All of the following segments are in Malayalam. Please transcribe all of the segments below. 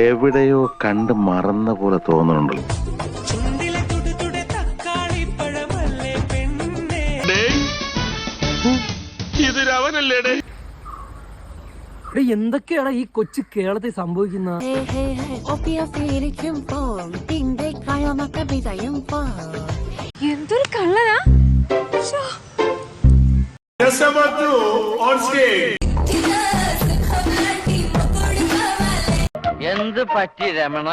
എവിടെയോ കണ്ട് മറന്ന പോലെ തോന്നുന്നുണ്ടല്ലോ. എന്തൊക്കെയാണ് ഈ കൊച്ചു കേരളത്തിൽ സംഭവിക്കുന്നത്? എന്തൊരു കള്ളനാ. എന്ത് പറ്റി രമണ?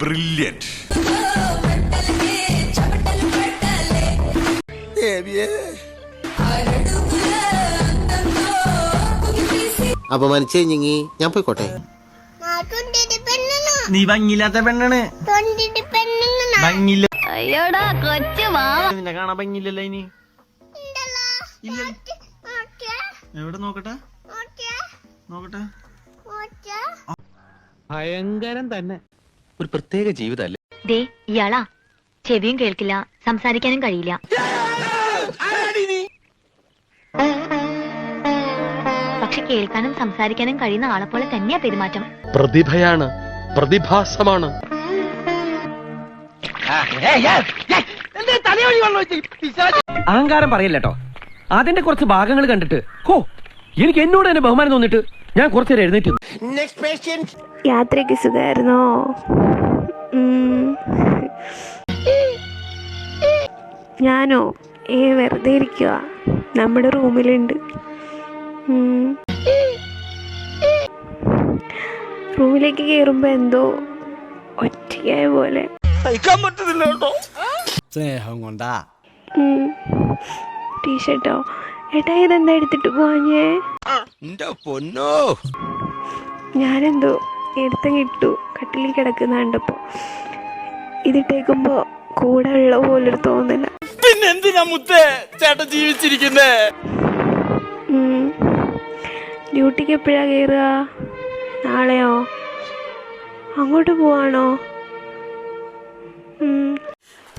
ബ്രില്യന്റ്. അപമാനിച്ചേ ഞങ്ങി ഞാൻ പോയിക്കോട്ടെ. നീ ഭംഗിയില്ലാത്ത പെണ്ണാണ്. ഭംഗിയില്ല. അയ്യോടാ കൊച്ചു മാവ. നിന്നെ കാണാൻ ഭംഗിയില്ലല്ലോ ഇനി. എവിടെ നോക്കട്ടെ നോക്കട്ടെ. ഭയങ്കരം തന്നെ. ഒരു പ്രത്യേക ജീവിതല്ലേ. ദേ ഇയാളാ ചെവിയും കേൾക്കില്ല, സംസാരിക്കാനും കഴിയില്ല. പക്ഷെ കേൾക്കാനും സംസാരിക്കാനും കഴിയുന്ന ആളെ പോലെ തന്നെയാ പെരുമാറ്റം. പ്രതിഭയാണ്, പ്രതിഭാസമാണ്. അഹങ്കാരം പറയല്ലോ. അതിന്റെ കുറച്ച് ഭാഗങ്ങൾ കണ്ടിട്ട് എനിക്ക് എന്നോട് തന്നെ ബഹുമാനം തോന്നിട്ട് ഞാൻ കുറച്ചേരം എഴുന്നേറ്റ്. യാത്രയ്ക്ക് സുഖമായിരുന്നോ? ഞാനോ വെറുതെ ഇരിക്കുക. നമ്മുടെ റൂമിലുണ്ട്. റൂമിലേക്ക് കയറുമ്പോ എന്തോ ഒറ്റയായ പോലെ. സ്നേഹം കൊണ്ടാ. ടീഷർട്ടോ ഏട്ടാ, ഇതെന്താ എടുത്തിട്ട് പോവാഞ്ഞേ? ഞാനെന്തോ എടുത്തങ്ങ് ഇട്ടു. കട്ടിലിൽ കിടക്കുന്ന കണ്ടപ്പോ ഇതിട്ടേക്കുമ്പോ കൂടെ ഉള്ള പോലൊരു തോന്നല. പിന്നെന്തിനാ മുത്തേ ചേട്ടൻ ജീവിച്ചിരിക്കുന്നേ? ഡ്യൂട്ടിക്ക് എപ്പോഴാ കയറുക? നാളെയോ? അങ്ങോട്ട് പോവാണോ?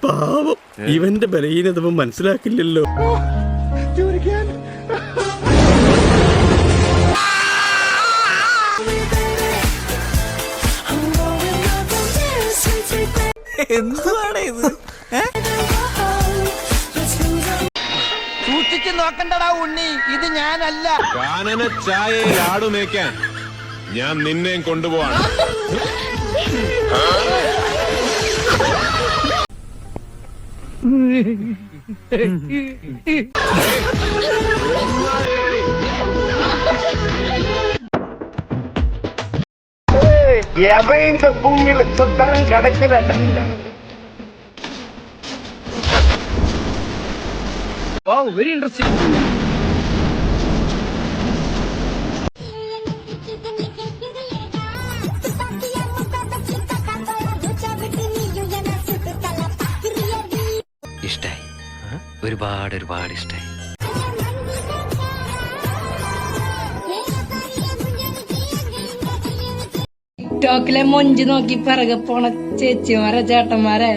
പാവം, ഇവന്റെ ബലഹീനത മനസ്സിലാക്കില്ലല്ലോ. എന്താണ് ഇത്? സൂക്ഷിച്ചു നോക്കണ്ടടാ ഉണ്ണി, ഇത് ഞാനല്ല. കാനന ചായയിൽ ആടുമേക്കാൻ ഞാൻ നിന്നെയും കൊണ്ടുപോവാണ്. இந்த பூமியில சுத்தம் கிடைக்கல. Very interesting. ഇഷ്ടായി, ഒരുപാട് ഒരുപാട് ഇഷ്ടായി. ടിക്ടോക്കിലെ മൊഞ്ച് നോക്കി പിറകെ പോണ ചേച്ചിമാരെ ചേട്ടന്മാരെ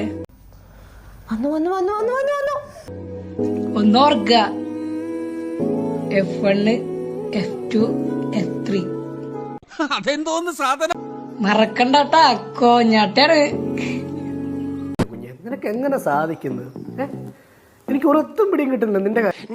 ഒന്നോർക്ക. F1, F2, F3 അതെന്തോന്ന് സാധനം മറക്കണ്ടാട്ടാ, കോഞ്ഞാട്ടാണ്. നിനക്ക് എങ്ങനെ സാധിക്കുന്നത്? എനിക്ക് ഒരൊത്തും പിടിയും കിട്ടുന്നില്ല നിന്റെ കാര്യം.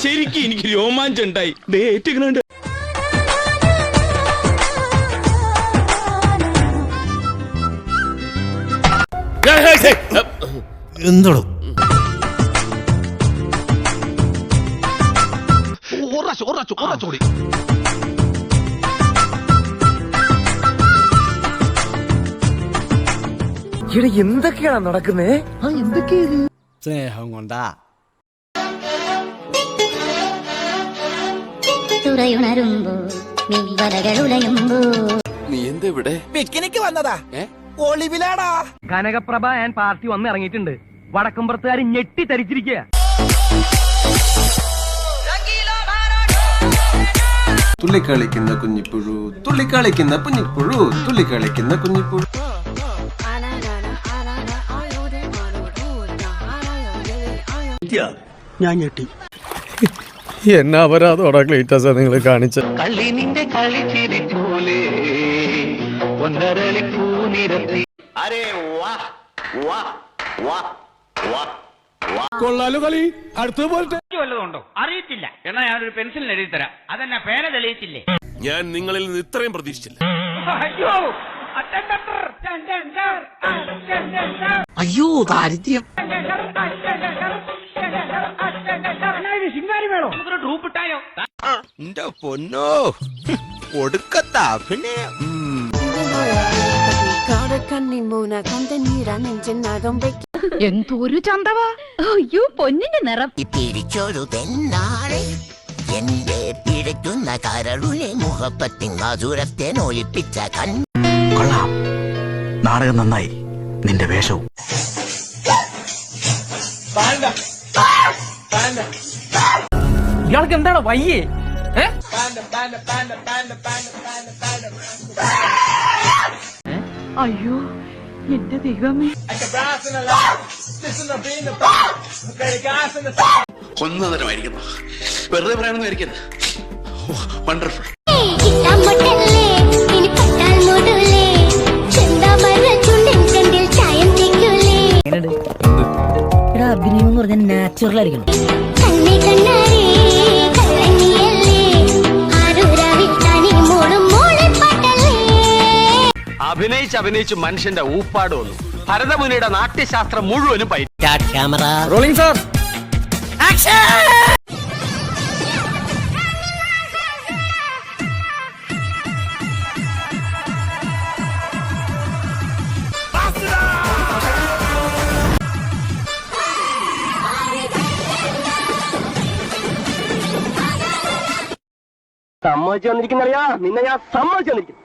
ശരിക്കും എനിക്ക് രോമാഞ്ചം ഉണ്ടായി. ഏറ്റുകളുണ്ട്. എന്തോ ഇവിടെ എന്തൊക്കെയാണ് നടക്കുന്നേ? എന്തൊക്കെയാ? സ്നേഹം കൊണ്ടാ. നീ എന്താ ഇവിടെ? പിക്നിക്ക് വന്നതാ. ഒളിവിലാടാ. കനകപ്രഭ ആൻഡ് പാർട്ടി വന്ന് ഇറങ്ങിയിട്ടുണ്ട്. വടക്കമ്പുറത്തുകാർ ഞെട്ടി തരിച്ചിരിക്കുക. തുള്ളിക്കളിക്കുന്ന കുഞ്ഞിപ്പുഴു, തുള്ളിക്കളിക്കുന്ന കുഞ്ഞിപ്പുഴു, തുള്ളിക്കളിക്കുന്ന കുഞ്ഞിപ്പുഴു. ഞാൻ ഞെട്ടി. എന്നാ അപരാധോടാ ക്ലീറ്റസ് നിങ്ങൾ കാണിച്ച. കളി നിന്റെ കളി ചിരിച്ചോലേ ഒന്നരളി പൂനിരത്തി. അരേ വാ വാ വാ വാ. കൊള്ളാലോ കളി. അടുത്ത പോലത്തെ വല്ലതുണ്ടോ അറിയത്തില്ല. എന്നാ ഞാനൊരു പെൻസിലിന് എഴുതി തരാം. അതെന്നാ പേന തെളിയിച്ചില്ലേ? ഞാൻ നിങ്ങളിൽ നിന്ന് ഇത്രയും പ്രതീക്ഷിച്ചില്ല. അയ്യോ അയ്യോ ദാരിദ്ര്യം. ശിങ്കാരി വേണോ? നമുക്കൊരു ട്രൂപ്പ് ഇട്ടാലോ? എന്റെ പൊന്നോ ഒടുക്കത്ത അഭിനയം. എന്തൊരു ചന്തവാ. അയ്യോ പൊന്നിന്റെ നിറം. പിടിച്ചൊരു തെന്നാളെ എന്റെ പിടിക്കുന്ന കരളുലെ മുഖപ്പത്തിൻ മധുരത്തെ ഒളിപ്പിച്ച കൊള്ളാം, നാടകം നന്നായി, നിന്റെ വേഷവും. ഇയാൾക്ക് എന്താണ് വയ്യേ? അയ്യോ എന്റെ ദൈവമേ. ഒന്നതരമായിരിക്കുന്നു, വെറുതെ പറയാനൊന്നും ആയിരിക്കരുത്. വണ്ടർഫുൾ. അഭിനയം എന്ന് പറഞ്ഞാൽ നാച്ചുറൽ ആയിരിക്കണം. അഭിനയിച്ച് മനുഷ്യന്റെ ഊപ്പാട് വന്നു. ഭരതമുനിയുടെ നാട്യശാസ്ത്രം മുഴുവനും പൈ. Camera rolling sir. സമ്മതിച്ചു വന്നിരിക്കുന്നറിയാ, നിന്നെ ഞാൻ സമ്മതിച്ചു വന്നിരിക്കുന്നു.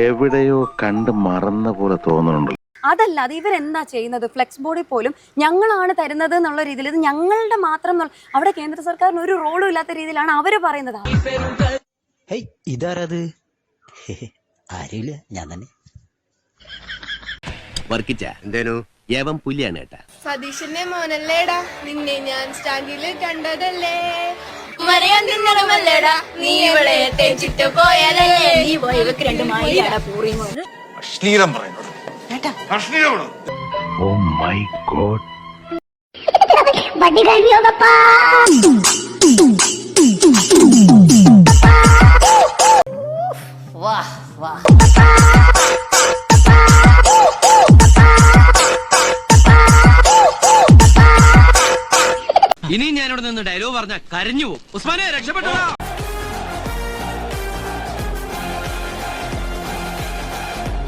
എവിടെയോ കണ്ട് മറന്ന പോലെ തോന്നുന്നുണ്ട്. അതല്ലാതെ ഇവരെന്താ ചെയ്യുന്നത്? ഫ്ലെക്സ് ബോർഡിൽ പോലും ഞങ്ങളാണ് തരുന്നത് എന്നുള്ള രീതിയിൽ ഇത് ഞങ്ങളുടെ മാത്രം അവിടെ കേന്ദ്ര സർക്കാരിന് ഒരു റോളും ഇല്ലാത്ത രീതിയിലാണ് അവര് പറയുന്നത്. ഇതാരത്? ആരില്ല, ഞാൻ തന്നെ. വർക്കിച്ച എന്തേനു ഏവം പുലിയാണ് കേട്ടാ. സതീശന്റെ മോനല്ലേടാ, നിന്നെ ഞാൻ സ്റ്റാൻഡിൽ കണ്ടതല്ലേ, മറിയാൻ തിന്നണമല്ലേടാ, നീ ഇവിടെ തേച്ചിട്ട് പോയാലല്ലേ, നീ പോയവക്ക് രണ്ട് മായിടാ പൂറിമോ. അശ്ലീലം പറയുന്നത്. Oh my God. ഇനി ഞാനിവിടെ നിന്ന് ഡയലോഗ് പറഞ്ഞ കരഞ്ഞു പോകും. ഉസ്മാനെ രക്ഷപ്പെട്ടോ.